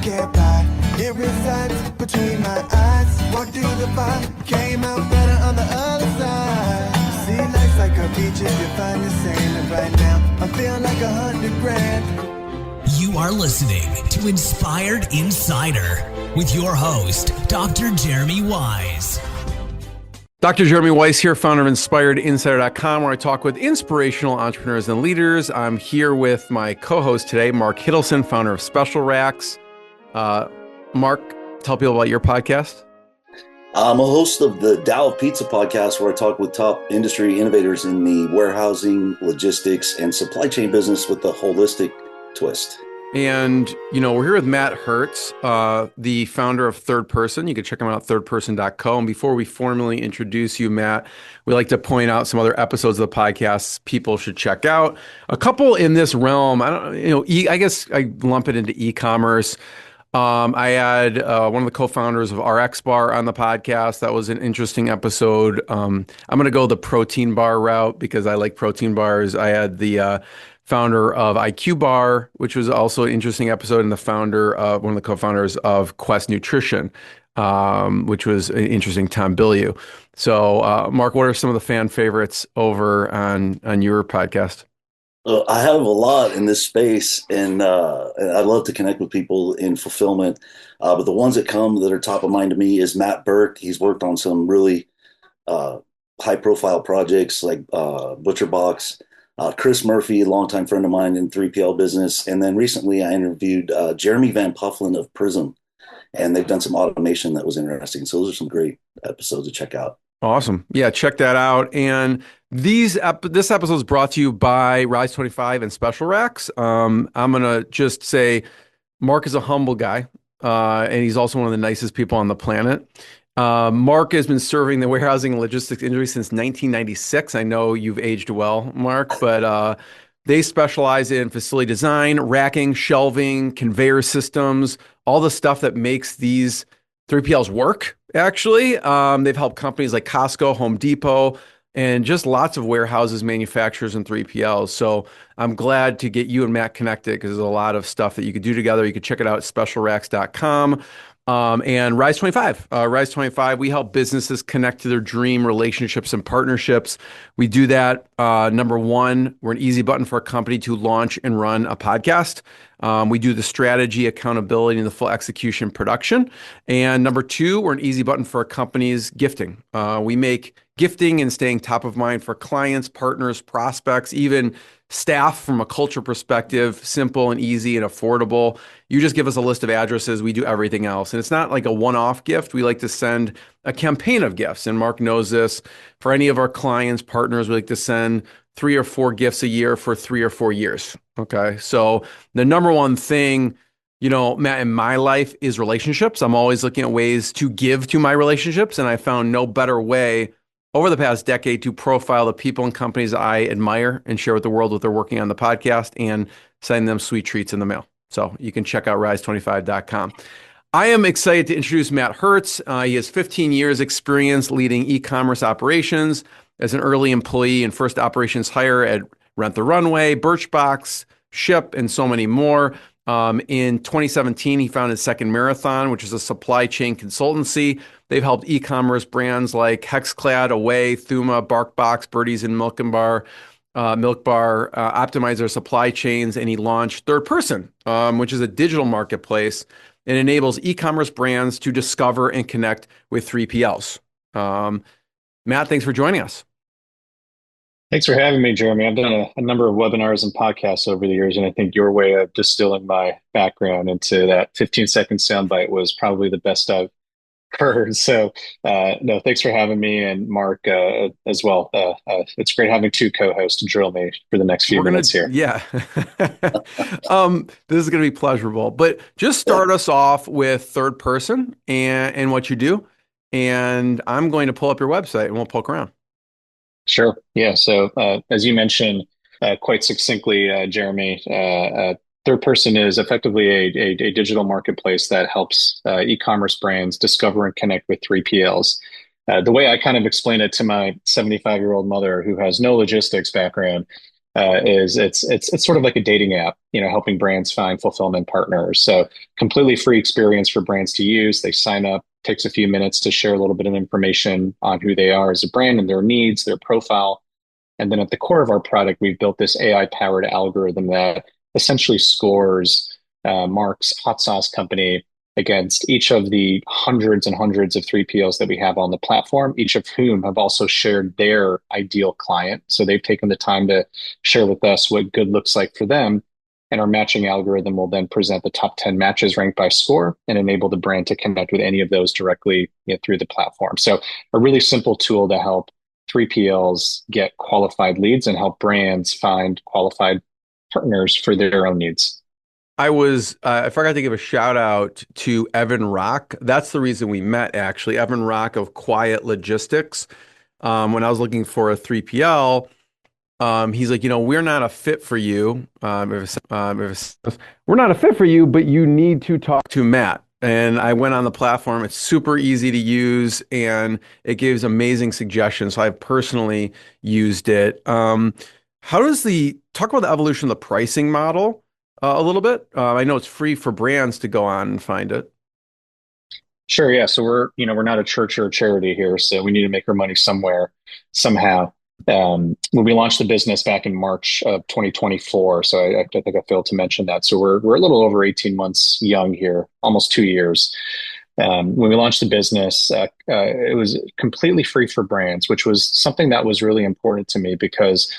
can't buy. It resides between my eyes. Walked through the fire, came out better on the other side. See, life's like a beach if you find the sand. And right now, I feel like 100 grand. You are listening to Inspired Insider with your host, Dr. Jeremy Wise. Dr. Jeremy Weiss here, founder of InspiredInsider.com, where I talk with inspirational entrepreneurs and leaders. I'm here with my co-host today, Mark Hiddleson, founder of Special Racks. Mark, tell people about your podcast. I'm a host of the Tao of Pizza podcast, where I talk with top industry innovators in the warehousing, logistics, and supply chain business with a holistic twist. And, you know, we're here with Matt Hertz, the founder of Third Person. You can check him out at thirdperson.co. And before we formally introduce you, Matt, we like to point out some other episodes of the podcast people should check out. A couple in this realm, I guess I lump it into e-commerce. I had one of the co-founders of RX Bar on the podcast. That was an interesting episode. I'm going to go the protein bar route because I like protein bars. I had the founder of IQ Bar, which was also an interesting episode, and one of the co-founders of Quest Nutrition, which was an interesting, Tom Bilyeu. So, Mark, what are some of the fan favorites over on your podcast? I have a lot in this space, and I love to connect with people in fulfillment. But the ones that are top of mind to me is Matt Burke. He's worked on some really high-profile projects like ButcherBox. Chris Murphy, a longtime friend of mine in 3PL business. And then recently I interviewed Jeremy Van Pufflin of Prism, and they've done some automation that was interesting. So those are some great episodes to check out. Awesome. Yeah, check that out. And this episode is brought to you by Rise 25 and Special Racks. I'm going to just say Mark is a humble guy, and he's also one of the nicest people on the planet. Mark has been serving the warehousing and logistics industry since 1996. I know you've aged well, Mark, but they specialize in facility design, racking, shelving, conveyor systems, all the stuff that makes these 3PLs work, actually. They've helped companies like Costco, Home Depot, and just lots of warehouses, manufacturers, and 3PLs. So I'm glad to get you and Matt connected because there's a lot of stuff that you could do together. You could check it out at specialracks.com. And Rise 25. Rise 25, we help businesses connect to their dream relationships and partnerships. We do that. Number one, we're an easy button for a company to launch and run a podcast. We do the strategy, accountability, and the full execution production. And number two, we're an easy button for a company's gifting. We make gifting and staying top of mind for clients, partners, prospects, even staff from a culture perspective, simple and easy and affordable. You just give us a list of addresses. We do everything else. And it's not like a one-off gift. We like to send a campaign of gifts. And Mark knows this. For any of our clients, partners, we like to send 3 or 4 gifts a year for 3 or 4 years. Okay. So the number one thing, Matt, in my life is relationships. I'm always looking at ways to give to my relationships. And I found no better way over the past decade to profile the people and companies I admire and share with the world what they're working on the podcast and send them sweet treats in the mail. So you can check out rise25.com. I am excited to introduce Matt Hertz. He has 15 years experience leading e-commerce operations as an early employee and first operations hire at Rent the Runway, Birchbox, Ship, and so many more. In 2017, he founded Second Marathon, which is a supply chain consultancy. They've helped e-commerce brands like Hexclad, Away, Thuma, BarkBox, Birdies, and Milk Bar optimize their supply chains. And he launched Third Person, which is a digital marketplace and enables e-commerce brands to discover and connect with 3PLs. Matt, thanks for joining us. Thanks for having me, Jeremy. I've done a number of webinars and podcasts over the years, and I think your way of distilling my background into that 15-second soundbite was probably the best I've heard. So, no, thanks for having me, and Mark as well. It's great having 2 co-hosts to drill me for the next few minutes here. Yeah. This is going to be pleasurable. But just start us off with Third Person and what you do, and I'm going to pull up your website, and we'll poke around. Sure. Yeah. So as you mentioned quite succinctly, Jeremy, Third Person is effectively a digital marketplace that helps e-commerce brands discover and connect with 3PLs. The way I kind of explain it to my 75-year-old mother who has no logistics background is it's sort of like a dating app, helping brands find fulfillment partners. So completely free experience for brands to use. They sign up, takes a few minutes to share a little bit of information on who they are as a brand and their needs, their profile. And then at the core of our product, we've built this AI powered algorithm that essentially scores Mark's hot sauce company against each of the hundreds and hundreds of 3PLs that we have on the platform, each of whom have also shared their ideal client. So they've taken the time to share with us what good looks like for them. And our matching algorithm will then present the top 10 matches ranked by score and enable the brand to connect with any of those directly through the platform. So a really simple tool to help 3PLs get qualified leads and help brands find qualified partners for their own needs. I forgot to give a shout out to Evan Rock. That's the reason we met, actually. Evan Rock of Quiet Logistics. When I was looking for a 3PL, he's like, we're not a fit for you. We're not a fit for you, but you need to talk to Matt. And I went on the platform. It's super easy to use and it gives amazing suggestions. So I've personally used it. Talk about the evolution of the pricing model a little bit? I know it's free for brands to go on and find it. Sure, yeah. So we're not a church or a charity here, so we need to make our money somewhere, somehow. When we launched the business back in March of 2024, so I think I failed to mention that. So we're a little over 18 months young here, almost 2 years. When we launched the business, it was completely free for brands, which was something that was really important to me because,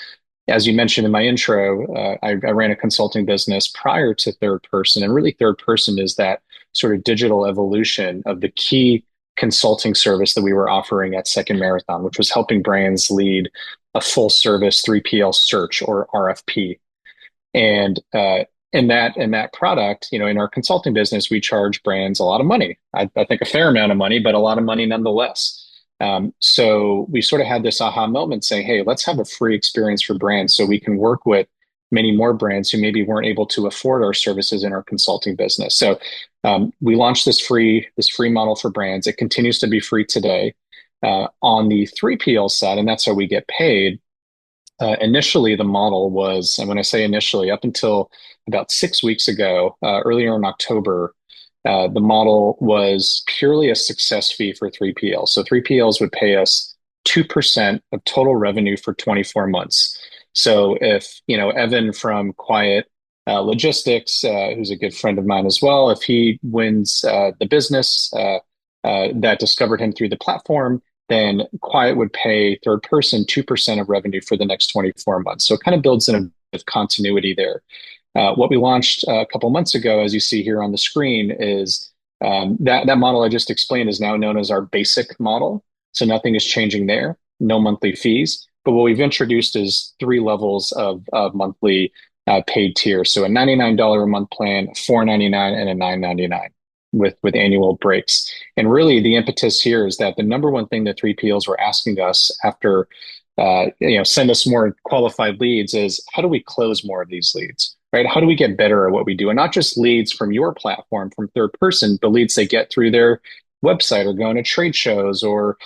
as you mentioned in my intro, I ran a consulting business prior to Third Person, and really Third Person is that sort of digital evolution of the key consulting service that we were offering at Second Marathon, which was helping brands lead a full service 3PL search or RFP. And in that product, in our consulting business, we charge brands a lot of money. I think a fair amount of money, but a lot of money nonetheless. So we sort of had this aha moment saying, hey, let's have a free experience for brands so we can work with many more brands who maybe weren't able to afford our services in our consulting business. So we launched this free model for brands. It continues to be free today. On the 3PL side, and that's how we get paid. Initially, the model was, and when I say initially, up until about 6 weeks ago, earlier in October, the model was purely a success fee for 3PL. So 3PLs would pay us 2% of total revenue for 24 months. So if, Evan from Quiet Logistics, who's a good friend of mine as well, if he wins the business that discovered him through the platform, then Quiet would pay Third Person 2% of revenue for the next 24 months. So it kind of builds in a bit of continuity there. What we launched a couple months ago, as you see here on the screen, is that model I just explained is now known as our basic model. So nothing is changing there, no monthly fees. But what we've introduced is 3 levels of monthly paid tiers. So a $99 a month plan, $4.99, and a $9.99 with annual breaks. And really the impetus here is that the number one thing that 3PLs were asking us after send us more qualified leads is, how do we close more of these leads, right? How do we get better at what we do? And not just leads from your platform, from Third Person, but leads they get through their website or going to trade shows or,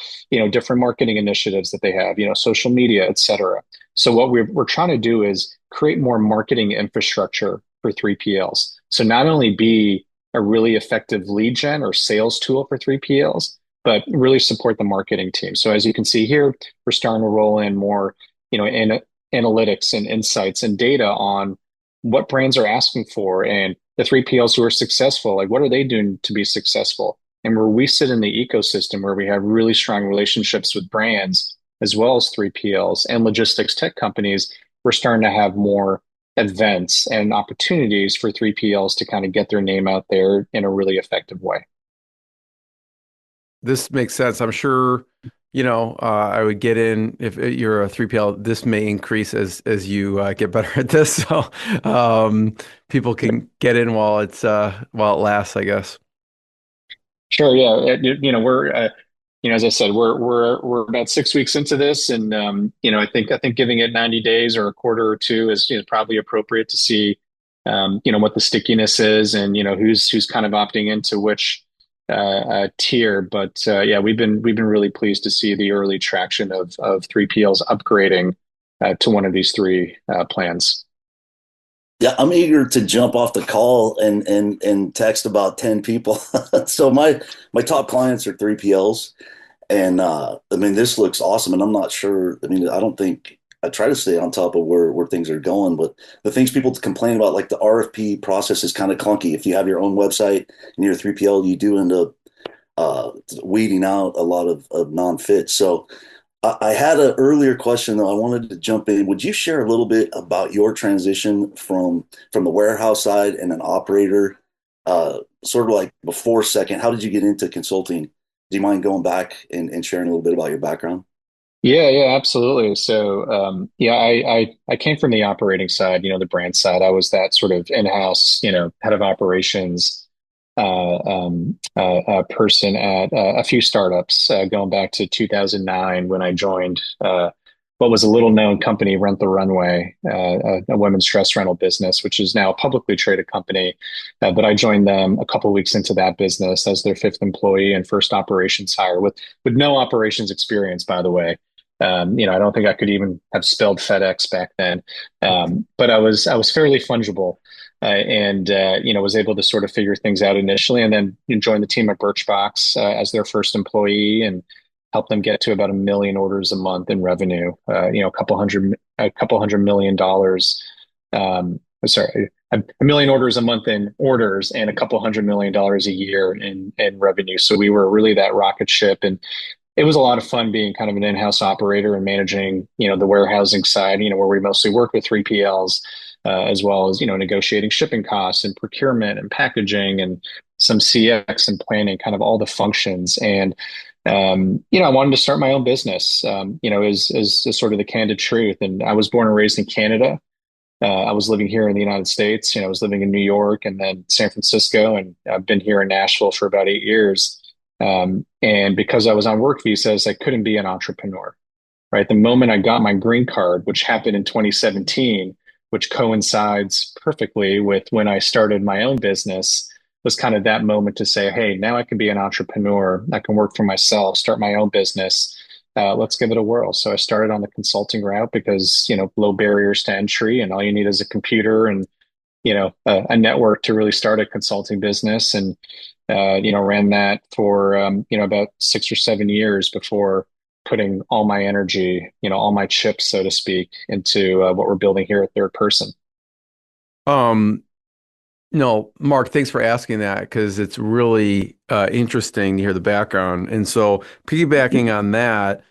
different marketing initiatives that they have, social media, et cetera. So what we're trying to do is create more marketing infrastructure for 3PLs. So not only be a really effective lead gen or sales tool for 3PLs, but really support the marketing team. So as you can see here, we're starting to roll in more, analytics and insights and data on what brands are asking for and the 3PLs who are successful, like what are they doing to be successful? And where we sit in the ecosystem where we have really strong relationships with brands as well as 3PLs and logistics tech companies, we're starting to have more events and opportunities for 3PLs to kind of get their name out there in a really effective way. This makes sense. I'm sure, I would get in if you're a 3PL, this may increase as you get better at this. So people can get in while it lasts, I guess. Sure. Yeah. We're, as I said, we're about 6 weeks into this, and I think giving it 90 days or a quarter or two is probably appropriate to see, what the stickiness is and who's kind of opting into which tier. But yeah, we've been really pleased to see the early traction of 3PLs upgrading to one of these three plans. Yeah, I'm eager to jump off the call and text about 10 people. So my top clients are 3PLs. And I mean, this looks awesome. And I'm not sure. I mean, I don't think I try to stay on top of where things are going, but the things people complain about, like the RFP process is kind of clunky. If you have your own website and you're a 3PL, you do end up weeding out a lot of non-fits. So I had an earlier question though. I wanted to jump in. Would you share a little bit about your transition from the warehouse side and an operator, sort of like before second? How did you get into consulting? Do you mind going back and sharing a little bit about your background? Yeah, absolutely. So, yeah, I came from the operating side, the brand side. I was that sort of in-house, head of operations person at a few startups, going back to 2009 when I joined what was a little known company, Rent the Runway, a women's dress rental business, which is now a publicly traded company. But I joined them a couple of weeks into that business as their fifth employee and first operations hire with no operations experience, by the way. I don't think I could even have spelled FedEx back then, but I was fairly fungible, and was able to sort of figure things out initially, and then joined the team at Birchbox as their first employee, and help them get to about 1 million orders a month in revenue. A couple hundred million dollars. Sorry, a million orders a month in orders, and $200 million a year in revenue. So we were really that rocket ship, and it was a lot of fun being kind of an in-house operator and managing, the warehousing side, where we mostly work with 3PLs, as well as, negotiating shipping costs and procurement and packaging and some CX and planning, kind of all the functions. And, I wanted to start my own business, is sort of the candid truth. And I was born and raised in Canada. I was living here in the United States. I was living in New York and then San Francisco, and I've been here in Nashville for about 8 years. And because I was on work visas, I couldn't be an entrepreneur, right? The moment I got my green card, which happened in 2017, which coincides perfectly with when I started my own business, was kind of that moment to say, hey, now I can be an entrepreneur. I can work for myself, start my own business. Let's give it a whirl. So I started on the consulting route because, low barriers to entry, and all you need is a computer and, a network to really start a consulting business. And ran that for, about 6 or 7 years before putting all my energy, all my chips, so to speak, into what we're building here at Third Person. No, Mark, thanks for asking that because it's really interesting to hear the background. And so piggybacking on that,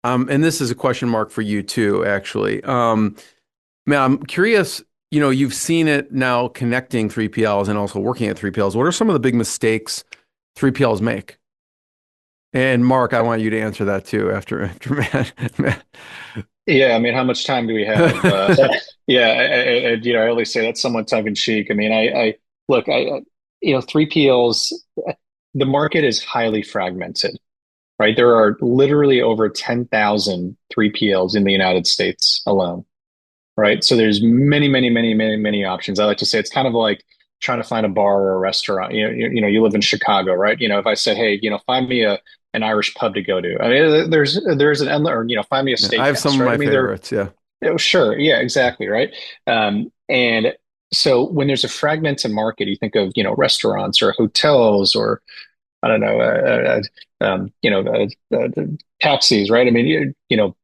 and this is a question mark for you too, actually. Man, I'm curious, you've seen it now connecting 3PLs and also working at 3PLs. What are some of the big mistakes 3PLs make? And Mark, I want you to answer that too after Matt. Yeah, I mean, how much time do we have? Yeah, I always say that's somewhat tongue in cheek. I mean, I look, 3PLs, the market is highly fragmented, right? There are literally over 10,000 3PLs in the United States alone, right? So there's many, many, many, many, many options. I like to say it's kind of like trying to find a bar or a restaurant. You live in Chicago, right? If I said, hey, find me an Irish pub to go to. I mean, there's an or find me a steakhouse. I have some of right? my favorites. Yeah. Sure. Yeah, exactly. Right. And so when there's a fragmented market, you think of, restaurants or hotels or I don't know, taxis, right? I mean,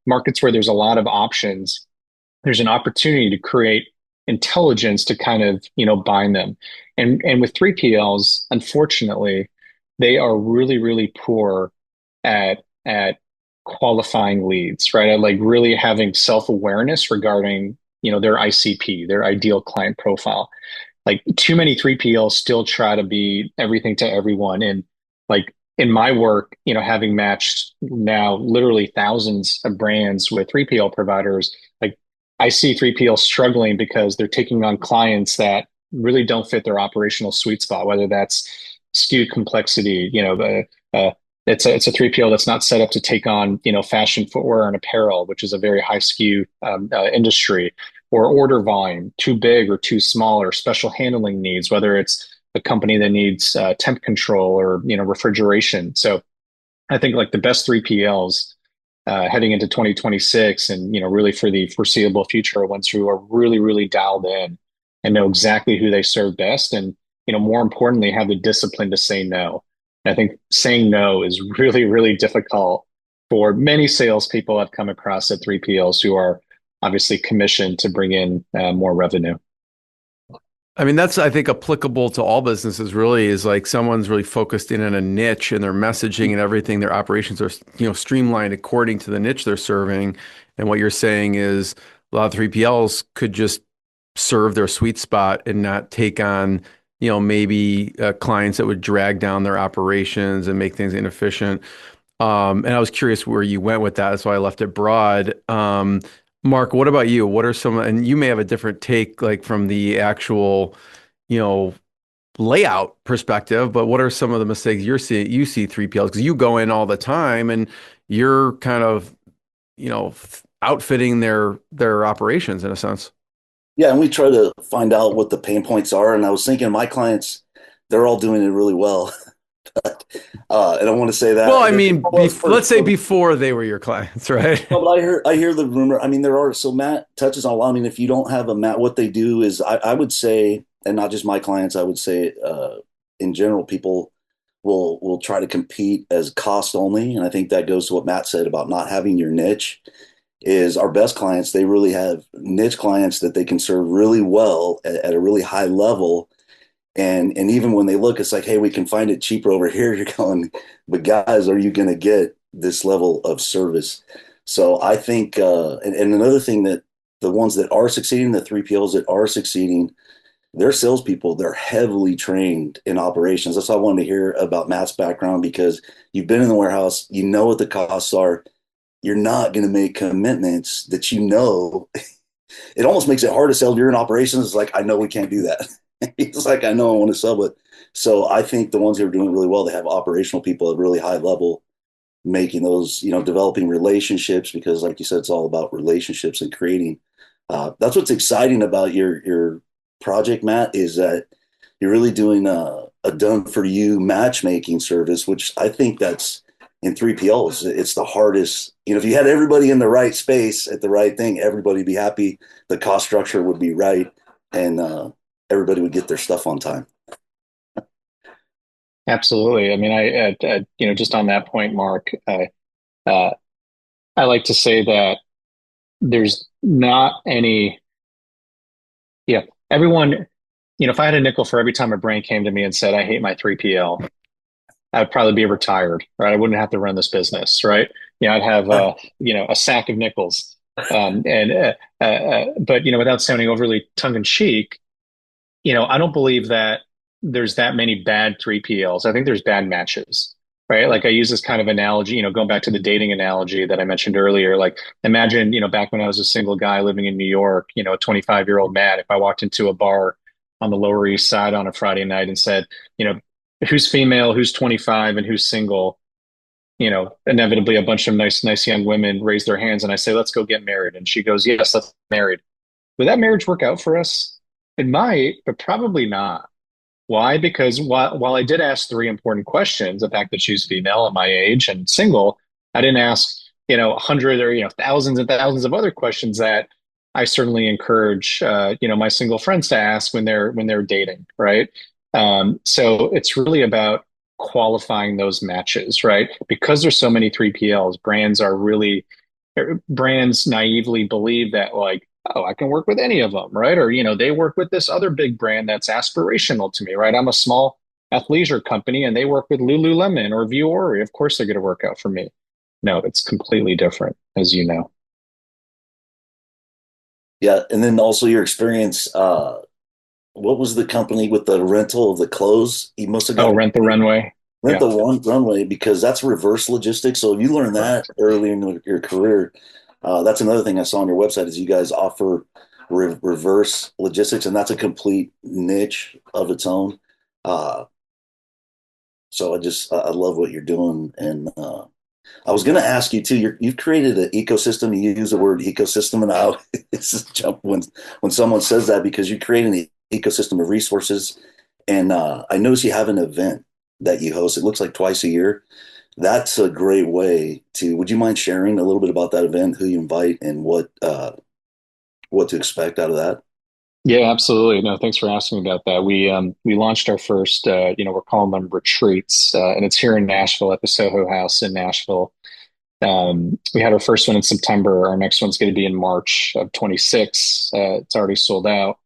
markets where there's a lot of options, there's an opportunity to create intelligence to kind of, bind them. And with 3PLs, unfortunately, they are really, really poor at qualifying leads, right? At like really having self-awareness regarding, their ICP, their ideal client profile. Like too many 3PLs still try to be everything to everyone. And like in my work, having matched now literally thousands of brands with 3PL providers, like I see 3PLs struggling because they're taking on clients that really don't fit their operational sweet spot, whether that's SKU complexity, it's a 3PL that's not set up to take on, fashion footwear and apparel, which is a very high SKU industry, or order volume, too big or too small, or special handling needs, whether it's a company that needs temp control or, refrigeration. So I think like the best 3PLs heading into 2026 and, really for the foreseeable future, are ones who are really, really dialed in and know exactly who they serve best. And, more importantly, have the discipline to say no. And I think saying no is really, really difficult for many salespeople I've come across at 3PLs who are obviously commissioned to bring in more revenue. I mean, that's, I think, applicable to all businesses really, is like someone's really focused in on a niche and their messaging and everything. Their operations are, streamlined according to the niche they're serving. And what you're saying is a lot of 3PLs could just serve their sweet spot and not take on, maybe clients that would drag down their operations and make things inefficient. And I was curious where you went with that. That's why I left it broad. Mark, what about you? What are some, and you may have a different take, like from the actual, you know, layout perspective, but what are some of the mistakes you see 3PLs? Because you go in all the time and you're kind of, outfitting their operations in a sense. Yeah, and we try to find out what the pain points are. And I was thinking my clients, they're all doing it really well. And I want to say that. Well, I mean, let's say before they were your clients, right? No, but I hear the rumor. I mean, there are, so Matt touches on a lot. I mean, if you don't have a Matt, what they do is I would say, and not just my clients, I would say in general, people will try to compete as cost only. And I think that goes to what Matt said about not having your niche. Is our best clients, they really have niche clients that they can serve really well at a really high level. And even when they look, it's like, hey, we can find it cheaper over here. You're going, but guys, are you going to get this level of service? So I think, and another thing, that the ones that are succeeding, the 3PLs that are succeeding, their salespeople, they're heavily trained in operations. That's why I wanted to hear about Matt's background, because you've been in the warehouse, you know what the costs are. You're not going to make commitments that it almost makes it hard to sell. If you're in operations, it's like, I know we can't do that. It's like, I know I want to sell it. So I think the ones who are doing really well, they have operational people at really high level, making those, developing relationships, because like you said, it's all about relationships and creating. That's what's exciting about your project, Matt, is that you're really doing a done for you matchmaking service, which I think that's, in 3PLs, it's the hardest. If you had everybody in the right space at the right thing, everybody would be happy. The cost structure would be right, and everybody would get their stuff on time. Absolutely. I mean, just on that point, Mark, I like to say that there's not any, everyone, if I had a nickel for every time a brand came to me and said, I hate my 3PL, I'd probably be retired, right? I wouldn't have to run this business, right? I'd have, a sack of nickels. But, without sounding overly tongue in cheek, I don't believe that there's that many bad 3PLs. I think there's bad matches, right? Like I use this kind of analogy, going back to the dating analogy that I mentioned earlier. Like imagine, back when I was a single guy living in New York, a 25-year-old Matt, if I walked into a bar on the Lower East Side on a Friday night and said, who's female, who's 25, and who's single, inevitably a bunch of nice young women raise their hands, and I say, let's go get married. And she goes, yes, let's get married. Would that marriage work out for us? It might, but probably not. Why? Because while I did ask three important questions, the fact that she's female at my age and single, I didn't ask, 100 or, thousands and thousands of other questions that I certainly encourage, my single friends to ask when they're dating, right? So it's really about qualifying those matches, right? Because there's so many 3PLs, brands naively believe that, like, oh, I can work with any of them, right? Or, they work with this other big brand that's aspirational to me, right? I'm a small athleisure company and they work with Lululemon or Vuori. Of course, they're going to work out for me. No, it's completely different, as you know. Yeah. And then also your experience, what was the company with the rental of the clothes? You must have got Rent the Runway. Rent the Runway, because that's reverse logistics. So if you learn that early in your career, that's another thing I saw on your website is you guys offer reverse logistics, and that's a complete niche of its own. So I love what you're doing, and I was going to ask you too. You've created an ecosystem. You use the word ecosystem, and I just jump when someone says that, because you create an ecosystem of resources. And I notice you have an event that you host. It looks like twice a year. That's a great way to. Would you mind sharing a little bit about that event, who you invite, and what to expect out of that? Yeah, absolutely. No, thanks for asking about that. We launched our first, we're calling them retreats, and it's here in Nashville at the Soho House in Nashville. We had our first one in September. Our next one's going to be in March of 26. It's already sold out.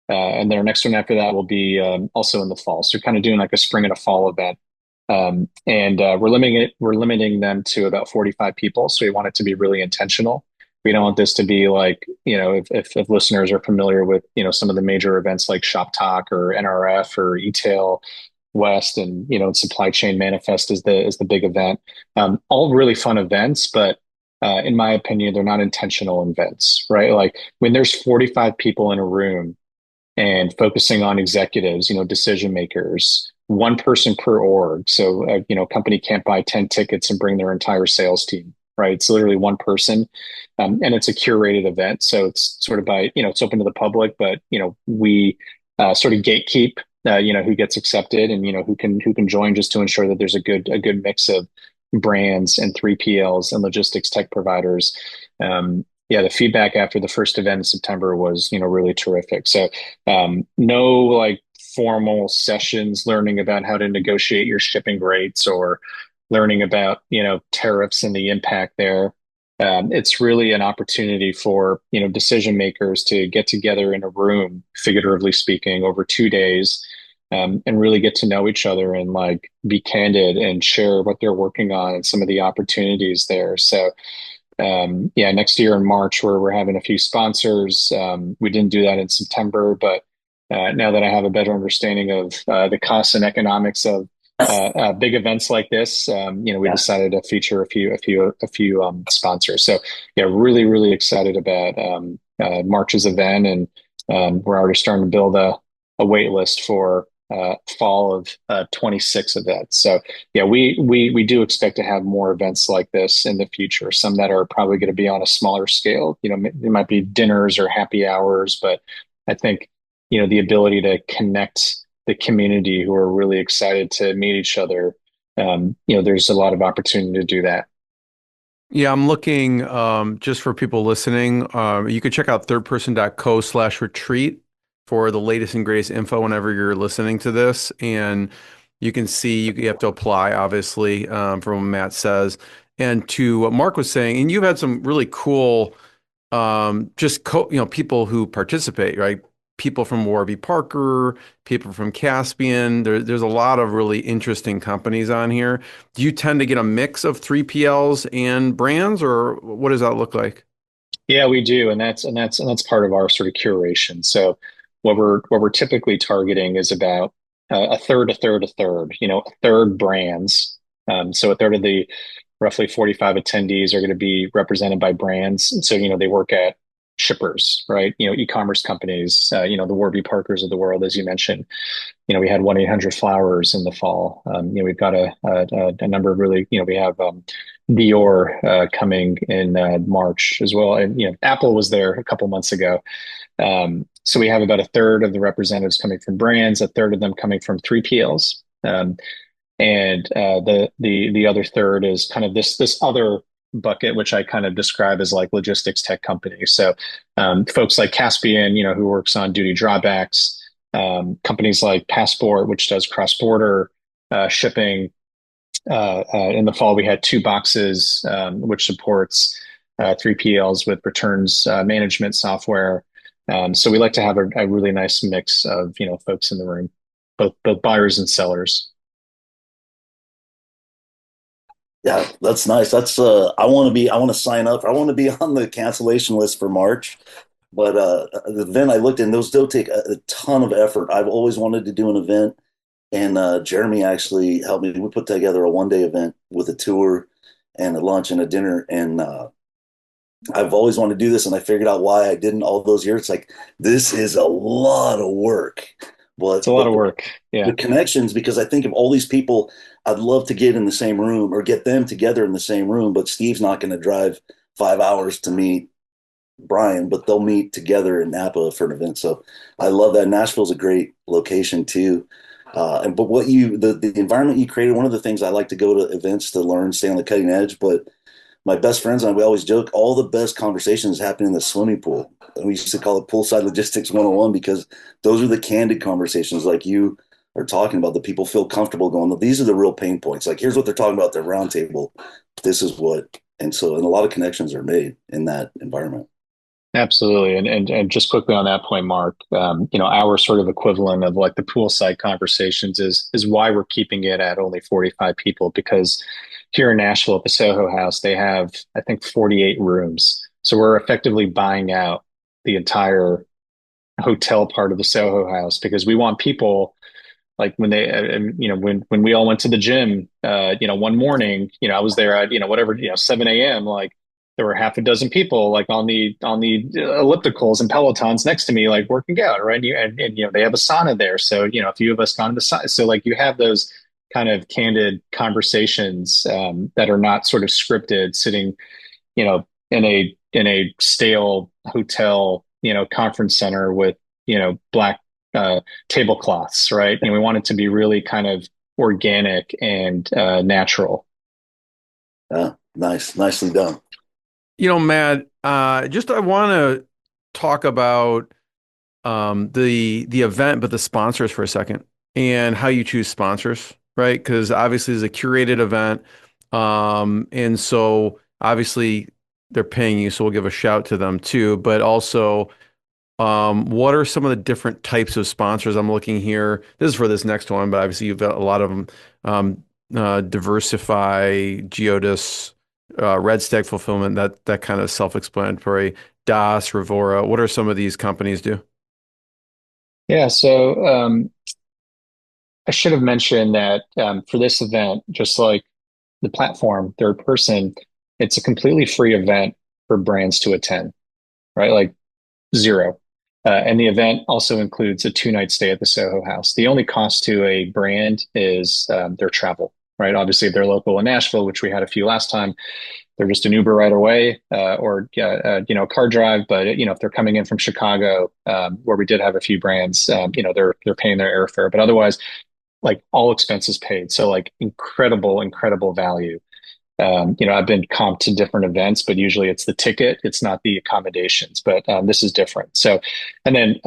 And then our next one after that will be also in the fall. So we're kind of doing like a spring and a fall event. And we're limiting them to about 45 people. So we want it to be really intentional. We don't want this to be like, if listeners are familiar with, some of the major events like Shop Talk or NRF or eTail West and, Supply Chain Manifest is the big event. All really fun events, but in my opinion, they're not intentional events, right? Like when there's 45 people in a room and focusing on executives, decision makers, one person per org. So, company can't buy 10 tickets and bring their entire sales team, right? It's literally one person. And it's a curated event. So it's sort of it's open to the public, but, we sort of gatekeep, who gets accepted and, who can join just to ensure that there's a good mix of brands and 3PLs and logistics tech providers. Yeah, the feedback after the first event in September was, really terrific. So, no like formal sessions learning about how to negotiate your shipping rates or learning about, tariffs and the impact there. It's really an opportunity for, decision makers to get together in a room, figuratively speaking, over 2 days, and really get to know each other and like be candid and share what they're working on and some of the opportunities there. So, yeah, next year in March, where we're having a few sponsors. We didn't do that in September, but now that I have a better understanding of the costs and economics of big events like this, we Yeah. decided to feature a few sponsors. So yeah, really, really excited about March's event, and we're already starting to build a wait list for fall of 26 events. So yeah, we do expect to have more events like this in the future. Some that are probably going to be on a smaller scale. It might be dinners or happy hours, but I think the ability to connect the community who are really excited to meet each other. There's a lot of opportunity to do that. Yeah, I'm looking just for people listening. You can check out thirdperson.co/retreat for the latest and greatest info whenever you're listening to this. And you can see you have to apply, obviously, from what Matt says. And to what Mark was saying, and you've had some really cool people who participate, right? People from Warby Parker, people from Caspian. There's a lot of really interesting companies on here. Do you tend to get a mix of 3PLs and brands, or what does that look like? Yeah, we do, and that's part of our sort of curation. So what we're typically targeting is about a third, a third, a third. A third brands. So a third of the roughly 45 attendees are going to be represented by brands. And so they work at shippers, right? E-commerce companies. The Warby Parkers of the world, as you mentioned. We had 1-800-Flowers in the fall. We've got a number of really, we have Dior coming in March as well. And, Apple was there a couple months ago. So we have about a third of the representatives coming from brands, a third of them coming from 3PLs. And the other third is kind of this other bucket, which I kind of describe as like logistics tech companies. So folks like Caspian, who works on duty drawbacks, companies like Passport, which does cross-border shipping. In the fall, we had two boxes, which supports 3PLs with returns management software. So we like to have a really nice mix of folks in the room, both buyers and sellers. Yeah, that's nice. That's I want to sign up. I want to be on the cancellation list for March. But then I looked and those do take a ton of effort. I've always wanted to do an event, and Jeremy actually helped me. We put together a 1 day event with a tour and a lunch and a dinner. And I've always wanted to do this, and I figured out why I didn't all those years. It's like this is a lot of work, It's a but lot of work. the Yeah. connections, because I think of all these people I'd love to get in the same room or get them together in the same room, but Steve's not going to drive 5 hours to meet Brian, but they'll meet together in Napa for an event. So I love that. Nashville's a great location too. But the environment you created, one of the things I like to go to events to learn, stay on the cutting edge. But my best friends and I, we always joke, all the best conversations happen in the swimming pool. And we used to call it poolside logistics 101 because those are the candid conversations like you are talking about that people feel comfortable going, these are the real pain points. Like, here's what they're talking about at their round table. This is what, and a lot of connections are made in that environment. Absolutely. And just quickly on that point, Mark, our sort of equivalent of like the poolside conversations is why we're keeping it at only 45 people, because here in Nashville at the Soho House, they have, I think, 48 rooms. So we're effectively buying out the entire hotel part of the Soho House because we want people like when they when we all went to the gym one morning, I was there at whatever 7 a.m., like there were half a dozen people like on the ellipticals and pelotons next to me like working out, right? And they have a sauna there, so a few of us gone to the sauna, so like you have those kind of candid conversations that are not sort of scripted, sitting in a stale hotel conference center with black tablecloths, right? And we want it to be really kind of organic and natural. Yeah, nicely done. Matt, just I want to talk about the event, but the sponsors for a second and how you choose sponsors, right? Because obviously it's a curated event. And so obviously they're paying you, so we'll give a shout to them too. But also, what are some of the different types of sponsors I'm looking here? This is for this next one, but obviously you've got a lot of them. Diversify, Geodis, Red Stack Fulfillment, that kind of self-explanatory. Das, Revora. What are some of these companies do? Yeah, so I should have mentioned that for this event, just like the platform, third person, it's a completely free event for brands to attend, right? Like zero. And the event also includes a 2 night stay at the Soho House. The only cost to a brand is their travel, right? Obviously, if they're local in Nashville, which we had a few last time, they're just an Uber right away, or a car drive. But if they're coming in from Chicago, where we did have a few brands, they're paying their airfare. But otherwise, like all expenses paid. So like incredible value. I've been comped to different events, but usually it's the ticket, it's not the accommodations. But this is different. So, and then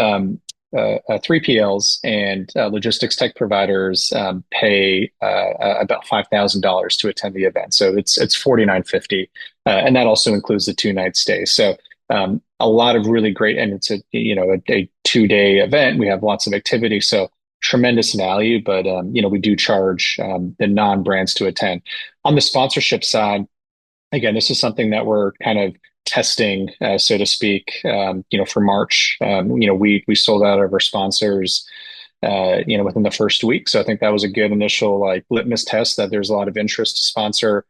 3PLs and logistics tech providers pay about $5,000 to attend the event. So it's 49.50, and that also includes the 2 night stay. So a lot of really great, and it's a 2 day event. We have lots of activity. So tremendous value, but we do charge the non-brands to attend. On the sponsorship side, again, this is something that we're kind of testing, so to speak. For March, we sold out of our sponsors, within the first week. So I think that was a good initial like litmus test that there's a lot of interest to sponsor.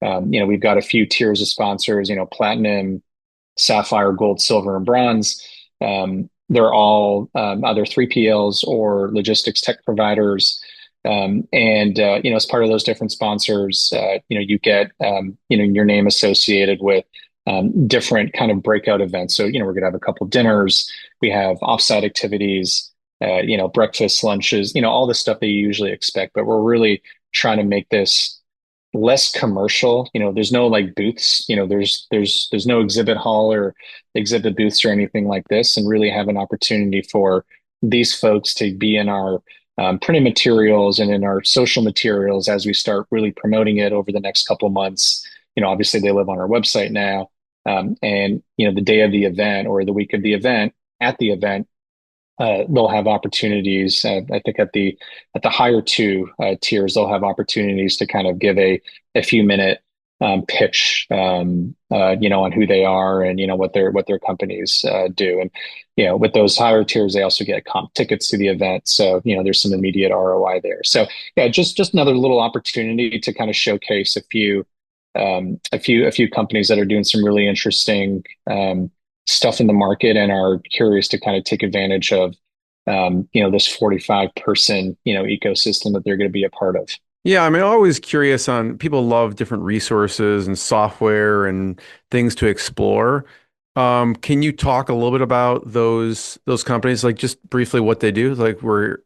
We've got a few tiers of sponsors, platinum, sapphire, gold, silver, and bronze. They're all either 3PLs or logistics tech providers. As part of those different sponsors, you get, your name associated with different kind of breakout events. So, we're going to have a couple dinners. We have offsite activities, breakfast, lunches, all the stuff that you usually expect. But we're really trying to make this less commercial. There's no like booths, there's no exhibit hall or exhibit booths or anything like this, and really have an opportunity for these folks to be in our printed materials and in our social materials as we start really promoting it over the next couple of months. Obviously they live on our website now. And the day of the event or the week of the event, at the event, they'll have opportunities. I think at the higher two tiers, they'll have opportunities to kind of give a few minute pitch, on who they are and what their companies do. And with those higher tiers, they also get comp tickets to the event. So there's some immediate ROI there. So yeah, just another little opportunity to kind of showcase a few companies that are doing some really interesting stuff in the market and are curious to kind of take advantage of this 45 person ecosystem that they're going to be a part of. Yeah, I mean, always curious on people love different resources and software and things to explore. Can you talk a little bit about those companies, like just briefly what they do?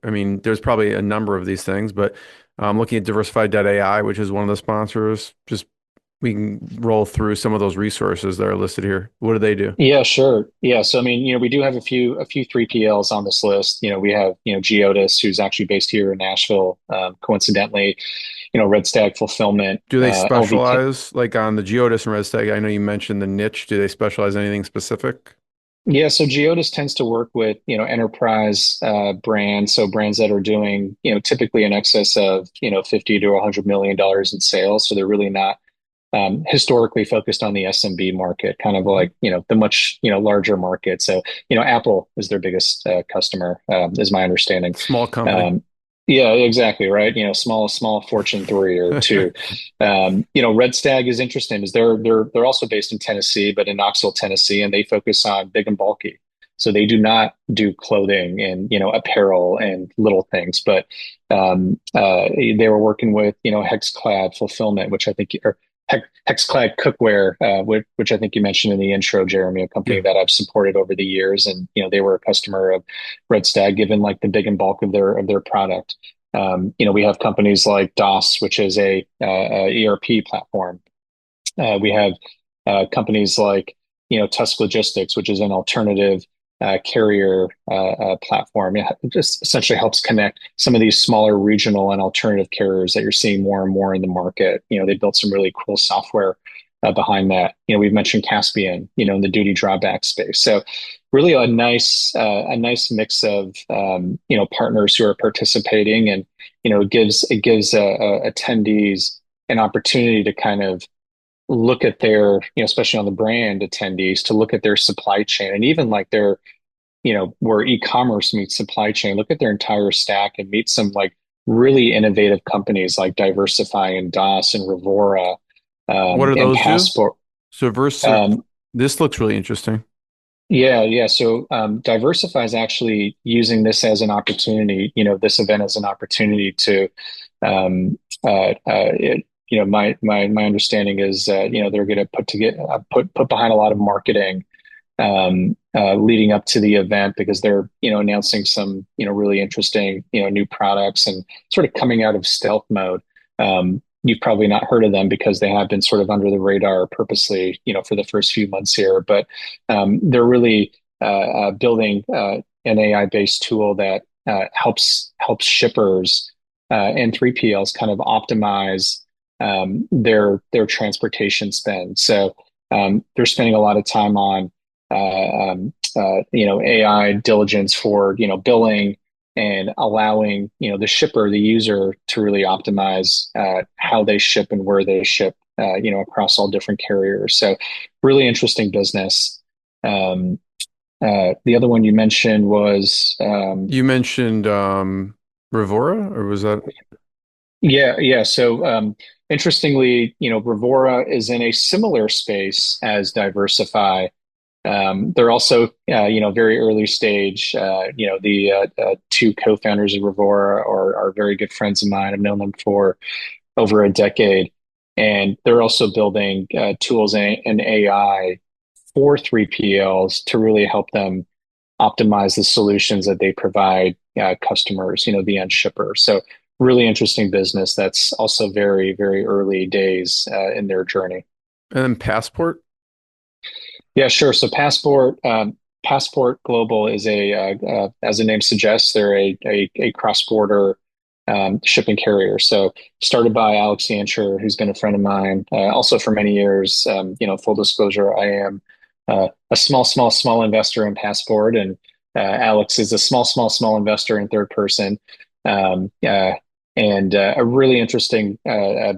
I mean, there's probably a number of these things, but looking at Diversified.ai, which is one of the sponsors, just we can roll through some of those resources that are listed here. What do they do? Yeah, sure. Yeah. So, I mean, we do have a few 3PLs on this list. We have, Geodis, who's actually based here in Nashville. Coincidentally, Red Stag Fulfillment, Do they LVK. specialize like on the Geodis and Redstag? I know you mentioned the niche. Do they specialize in anything specific? Yeah. So Geodis tends to work with, enterprise brands. So brands that are doing, typically in excess of, 50 to $100 million in sales. So they're really not historically focused on the SMB market, kind of Mhm. like, the much, larger market. So, Apple is their biggest customer, is my understanding. Small company. Um, yeah, exactly. Right. Small Fortune 3 or 2. Red Stag is interesting is they're also based in Tennessee, but in Knoxville, Tennessee, and they focus on big and bulky. So they do not do clothing and, apparel and little things, but they were working with, Hexclad Fulfillment, which I think, Hexclad Cookware, which I think you mentioned in the intro, Jeremy, a company Yeah. that I've supported over the years, and they were a customer of Red Stag, given like the big and bulk of their product. We have companies like DOS, which is a ERP platform. We have companies like Tusk Logistics, which is an alternative carrier platform. It just essentially helps connect some of these smaller regional and alternative carriers that you're seeing more and more in the market. They built some really cool software behind that. We've mentioned Caspian, in the duty drawback space. So really a nice mix of partners who are participating, and it gives attendees an opportunity to kind of look at their, especially on the brand attendees, to look at their supply chain and even like their, where e-commerce meets supply chain, look at their entire stack and meet some like really innovative companies like Diversify and DOS and Revora, What do and those do? Passport. Subversive. Um, This looks really interesting. yeah, yeah. So Diversify is actually using this as an opportunity, this event as an opportunity to um, my understanding is that they're going to put behind a lot of marketing leading up to the event, because they're announcing some really interesting new products and sort of coming out of stealth mode. You've probably not heard of them because they have been sort of under the radar purposely, for the first few months here. But they're really building an AI based tool that helps shippers and 3PLs kind of optimize their transportation spend. So they're spending a lot of time on AI diligence for billing, and allowing the shipper, the user, to really optimize how they ship and where they ship, across all different carriers. So really interesting business. The other one you mentioned was You mentioned Revora, or was that? yeah, yeah. So interestingly, Revora is in a similar space as Diversify. They're also, very early stage. The two co-founders of Revora are very good friends of mine. I've known them for over a decade, and they're also building tools and AI for 3PLs to really help them optimize the solutions that they provide customers, the end shipper. So really interesting business that's also very, very early days in their journey. And then Passport? Yeah, sure. So Passport Global is as the name suggests, they're a cross-border shipping carrier. So started by Alex Yancher, who's been a friend of mine, also for many years. Full disclosure, I am a small investor in Passport, and Alex is a small investor in Third Person. Um, uh, and a really interesting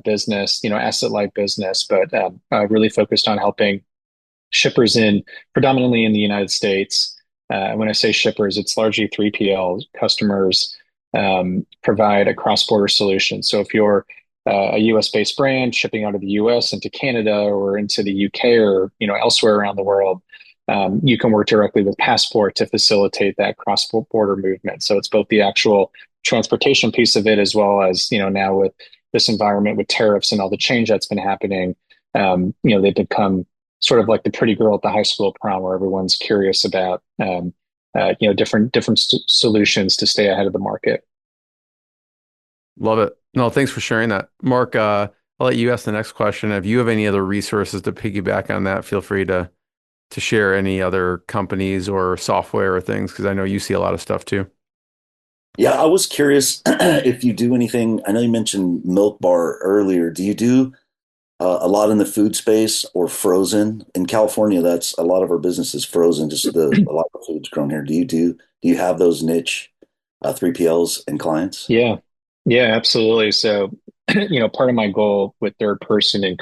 business, asset-light business, but really focused on helping shippers in predominantly in the United States. When I say shippers, it's largely 3PL customers, provide a cross-border solution. So if you're a US based brand shipping out of the US into Canada or into the UK, or elsewhere around the world, you can work directly with Passport to facilitate that cross-border movement. So it's both the actual transportation piece of it, as well as now with this environment with tariffs and all the change that's been happening, they've become sort of like the pretty girl at the high school prom, where everyone's curious about different solutions to stay ahead of the market. Love it. No, thanks for sharing that. Mark, I'll let you ask the next question. If you have any other resources to piggyback on that, feel free to share any other companies or software or things, because I know you see a lot of stuff too. Yeah, I was curious if you do anything. I know you mentioned Milk Bar earlier. Do you do a lot in the food space or frozen? In California, that's a lot of our business is frozen. Just a lot of food's grown here. Do you have those niche 3PLs and clients? Yeah, yeah, absolutely. So, part of my goal with third person and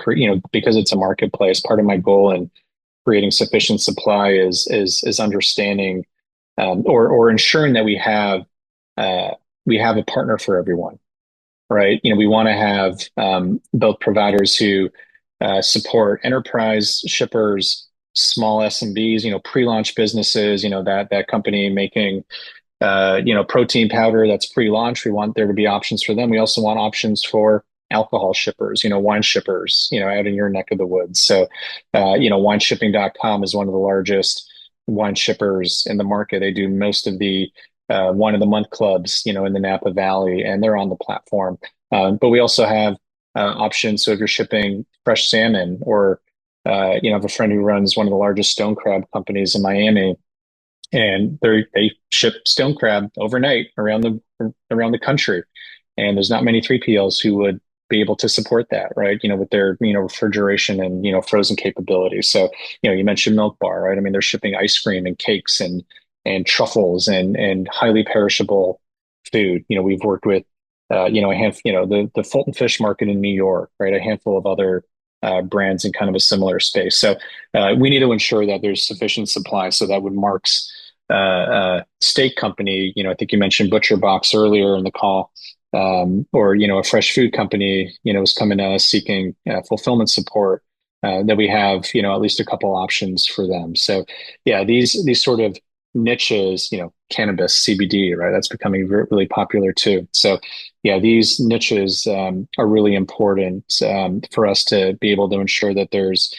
because it's a marketplace, part of my goal in creating sufficient supply is understanding or ensuring that we have a partner for everyone, right? We want to have both providers who support enterprise shippers, small SMBs, pre-launch businesses, that company making protein powder that's pre-launch. We want there to be options for them. We also want options for alcohol shippers, wine shippers, out in your neck of the woods. So, wineshipping.com is one of the largest wine shippers in the market. They do most of the wine of the month clubs, in the Napa Valley, and they're on the platform. But we also have options. So if you're shipping fresh salmon or, I have a friend who runs one of the largest stone crab companies in Miami, and they ship stone crab overnight around the country, and there's not many 3PLs who would be able to support that, right? With their refrigeration and frozen capabilities. So you mentioned Milk Bar, right? I mean, they're shipping ice cream and cakes and truffles and highly perishable food. We've worked with a handful, the Fulton Fish Market in New York, right? A handful of other brands in kind of a similar space. So we need to ensure that there's sufficient supply. So that would Mark's steak company, I think you mentioned ButcherBox earlier in the call, or a fresh food company, is coming to us seeking fulfillment support. That we have, at least a couple options for them. So, yeah, these sort of niches, cannabis, CBD, right? That's becoming really popular too. So, yeah, these niches are really important for us to be able to ensure that there's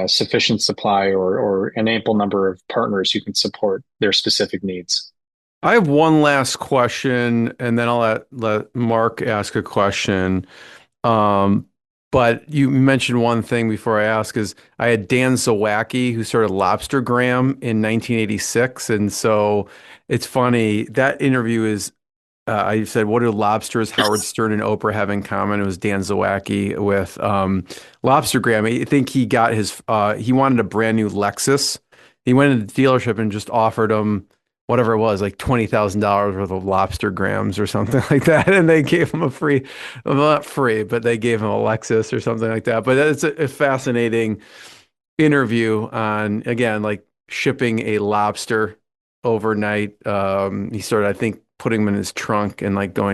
sufficient supply or an ample number of partners who can support their specific needs. I have one last question, and then I'll let Mark ask a question. Um, but you mentioned one thing before I ask is I had Dan Zawacki, who started Lobstergram in 1986. And so it's funny, that interview is, I said, what do lobsters, Howard Stern and Oprah have in common? It was Dan Zawacki with Lobstergram. I think he got he wanted a brand new Lexus. He went into the dealership and just offered him whatever it was, like $20,000 worth of lobster grams or something like that. And they gave him well, not free, but they gave him a Lexus or something like that. But it's a fascinating interview on, again, like shipping a lobster overnight. He started, I think, putting them in his trunk and like I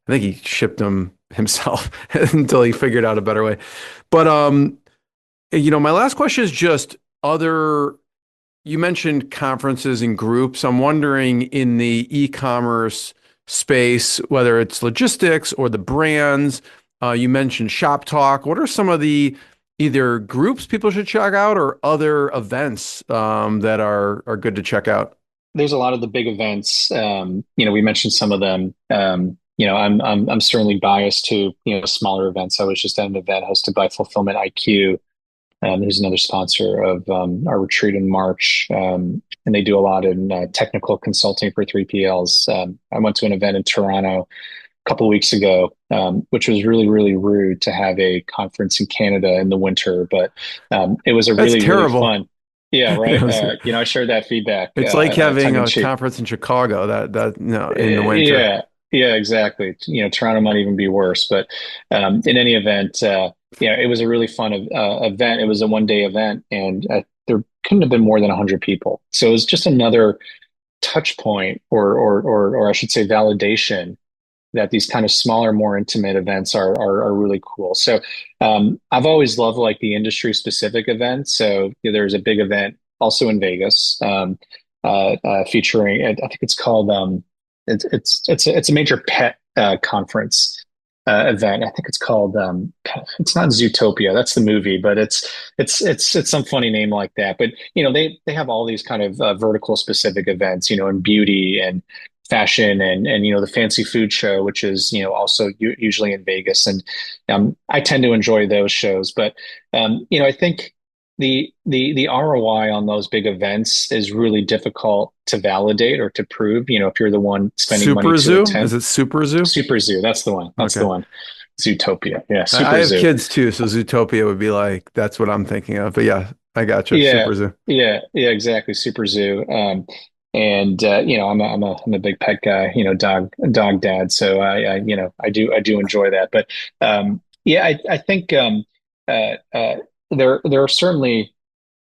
think he shipped them himself until he figured out a better way. But, my last question is just you mentioned conferences and groups. I'm wondering in the e-commerce space, whether it's logistics or the brands, you mentioned Shop Talk. What are some of the either groups people should check out or other events that are good to check out? There's a lot of the big events. We mentioned some of them. I'm certainly biased to smaller events. I was just at an event hosted by Fulfillment IQ, who's another sponsor of our retreat in March. And they do a lot in technical consulting for 3PLs. I went to an event in Toronto a couple of weeks ago, which was really, really rude to have a conference in Canada in the winter, but it was That's really, really terrible. fun. Yeah, right. I shared that feedback. It's like having tongue in a cheek. conference in Chicago that no in the winter. Yeah, yeah, exactly. Toronto might even be worse, but in any event, it was a really fun event. It was a 1 day event, and there couldn't have been more than 100 people. So it was just another touch point, or I should say, validation that these kind of smaller, more intimate events are really cool. So I've always loved like the industry specific events. So there's a big event also in Vegas featuring, I think it's called it's a major pet conference. event. I think it's called it's not Zootopia. That's the movie, but it's some funny name like that. But they have all these kind of vertical specific events, in beauty and fashion and the fancy food show, which is also usually in Vegas. And I tend to enjoy those shows. But I think the ROI on those big events is really difficult to validate or to prove, if you're the one spending money Super to Zoo? attend. Is it Super Zoo? Super Zoo, that's the one. That's Okay. the one. Zootopia. Yeah, I Super have Zoo. kids too, so Zootopia would be like that's what I'm thinking of. But yeah, I got you. Yeah, Super Zoo. yeah, exactly. Super Zoo. And I'm a big pet guy, dog dad. So I do enjoy that. But yeah, I think there are certainly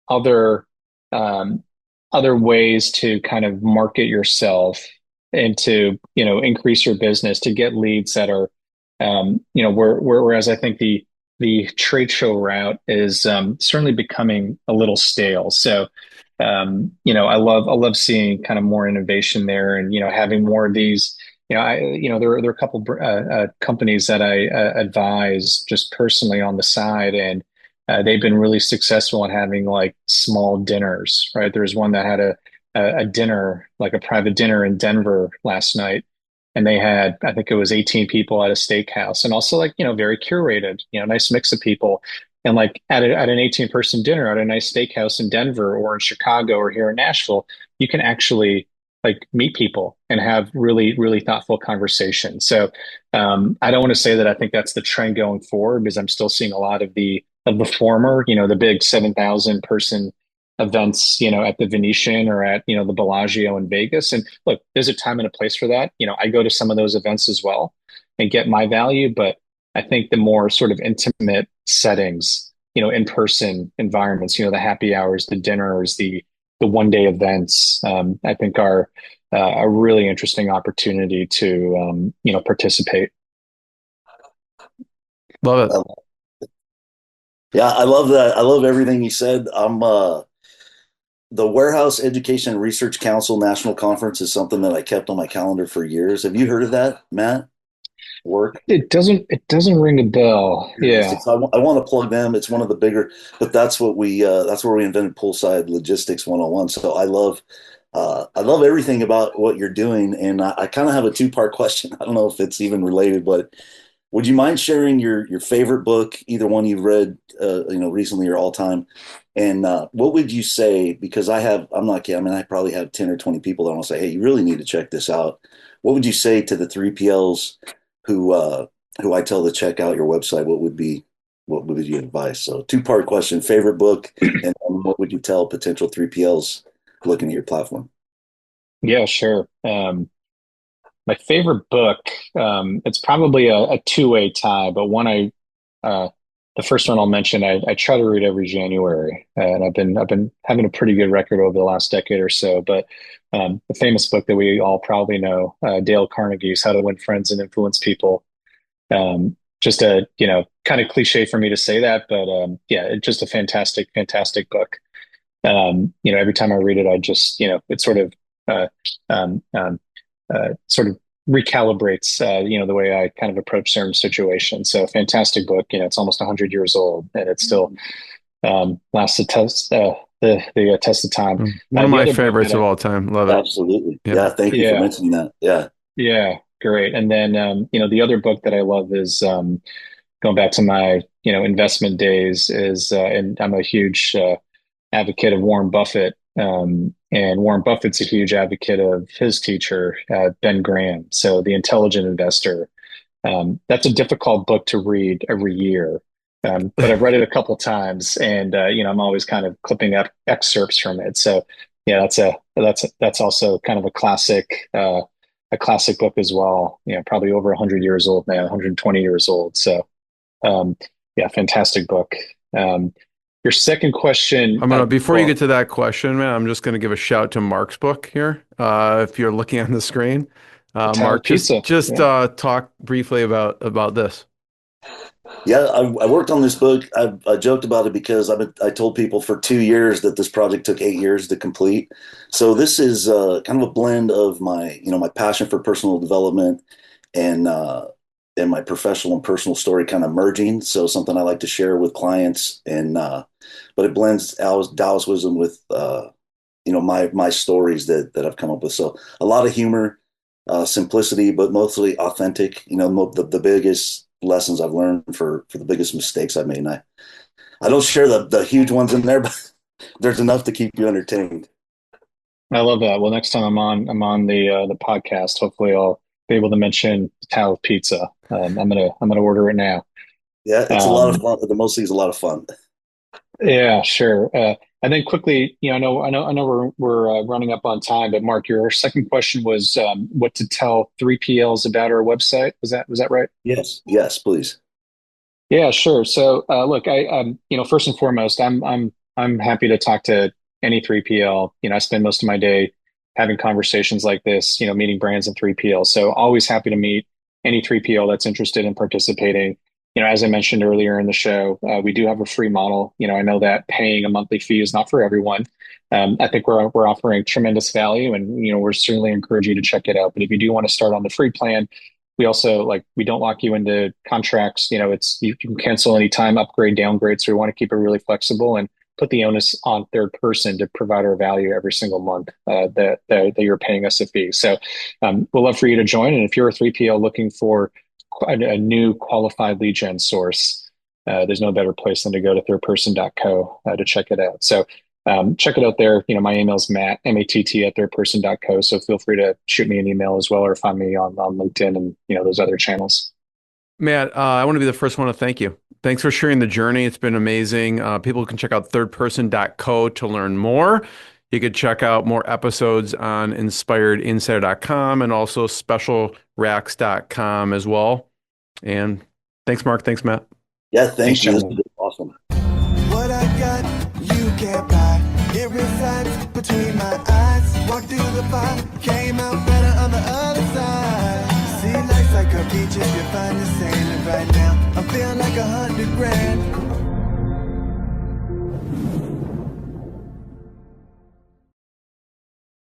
other um, other ways to kind of market yourself and to increase your business to get leads that are whereas I think the trade show route is certainly becoming a little stale. So I love seeing kind of more innovation there and having more of these. There are a couple companies that I advise just personally on the side, and they've been really successful in having like small dinners, right? There's one that had a dinner, like a private dinner in Denver last night, and they had, I think it was 18 people at a steakhouse, and also like very curated, nice mix of people. And like at an 18-person dinner at a nice steakhouse in Denver or in Chicago or here in Nashville, you can actually like meet people and have really, really thoughtful conversations. So I don't want to say that I think that's the trend going forward because I'm still seeing a lot of the former, the big 7,000 person events, at the Venetian or at, the Bellagio in Vegas. And look, there's a time and a place for that. I go to some of those events as well and get my value, but I think the more sort of intimate settings, in-person environments, the happy hours, the dinners, the one-day events, I think are a really interesting opportunity to participate. Love it. Yeah, I love that. I love everything you said. I'm the Warehouse Education and Research Council National Conference is something that I kept on my calendar for years. Have you heard of that, Matt? Work? It doesn't ring a bell. Yeah. Logistics. I want to plug them. It's one of the bigger, but that's where we invented poolside logistics 101. So I love everything about what you're doing. And I kind of have a two-part question. I don't know if it's even related, but would you mind sharing your favorite book, either one you've read recently or all time? And what would you say? Because I'm not kidding. I mean, I probably have 10 or 20 people that want to say, hey, you really need to check this out. What would you say to the 3PLs who I tell to check out your website? What would you advise? So two-part question, favorite book, and what would you tell potential 3PLs looking at your platform? Yeah, sure. My favorite book, it's probably a two-way tie, but uh, the first one I'll mention, I try to read every January, and I've been having a pretty good record over the last decade or so. But the famous book that we all probably know, Dale Carnegie's How to Win Friends and Influence People. Just a kind of cliche for me to say that, but yeah, it's just a fantastic, fantastic book. Every time I read it, I just it uh, um, um, sort of recalibrates the way I kind of approach certain situations. So fantastic book. It's almost 100 years old and it still lasts the test of time. One of The my other book favorites that of I, all time. Love it. Absolutely. Yeah. Yeah, thank you for yeah, mentioning that. Yeah. yeah, great. And then the other book that I love is going back to my investment days is and I'm a huge advocate of Warren Buffett. And Warren Buffett's a huge advocate of his teacher, Ben Graham. So The Intelligent Investor. That's a difficult book to read every year. But I've read it a couple times and I'm always kind of clipping up excerpts from it. So yeah, that's also kind of a classic book as well. Probably over 100 years old now, 120 years old. So um, yeah, fantastic book. Um, your second question, Before you well, get to that question, man, I'm just gonna give a shout to Mark's book here. If you're looking on the screen, Italian Mark, just pizza. just Yeah. uh, talk briefly about this. Yeah, I worked on this book. I joked about it because I told people for 2 years that this project took 8 years to complete. So this is kind of a blend of my passion for personal development and and my professional and personal story kind of merging. So something I like to share with clients, and but it blends Taoist wisdom with my stories that I've come up with. So a lot of humor, simplicity, but mostly authentic. The biggest lessons I've learned for the biggest mistakes I've made. And I don't share the huge ones in there, but there's enough to keep you entertained. I love that. Well, next time I'm on the podcast, hopefully I'll be able to mention Tao Pizza. I'm gonna order it now. Yeah, it's a lot of fun. The mostly is a lot of fun. Yeah, sure. And then quickly, I know we're running up on time, but Mark, your second question was what to tell 3PLs about our website. Was that right? Yes, please. Yeah, sure. So, look, first and foremost, I'm happy to talk to any 3PL. I spend most of my day having conversations like this, meeting brands and 3PL. So, always happy to meet any 3PL that's interested in participating. As I mentioned earlier in the show, we do have a free model. I know that paying a monthly fee is not for everyone. I think we're offering tremendous value, and we're certainly encourage you to check it out. But if you do want to start on the free plan, we also we don't lock you into contracts. It's you can cancel anytime, upgrade, downgrade. So we want to keep it really flexible and put the onus on third person to provide our value every single month that you're paying us a fee. So we'll love for you to join. And if you're a 3PL looking for a new qualified lead gen source, there's no better place than to go to thirdperson.co to check it out. So check it out there. My email is Matt at thirdperson.co. So feel free to shoot me an email as well, or find me on LinkedIn and those other channels. Matt, I want to be the first one to thank you. Thanks for sharing the journey. It's been amazing. People can check out thirdperson.co to learn more. You could check out more episodes on inspiredinsider.com and also specialracks.com as well. And thanks, Mark. Thanks, Matt. Yeah, thank you. This gentlemen. is awesome. What I got, you can't buy. It resides between my eyes. Walked through the fire, came out better on the other side. See, life's like a beach if you find the sailing right now. I'm feeling like 100 grand.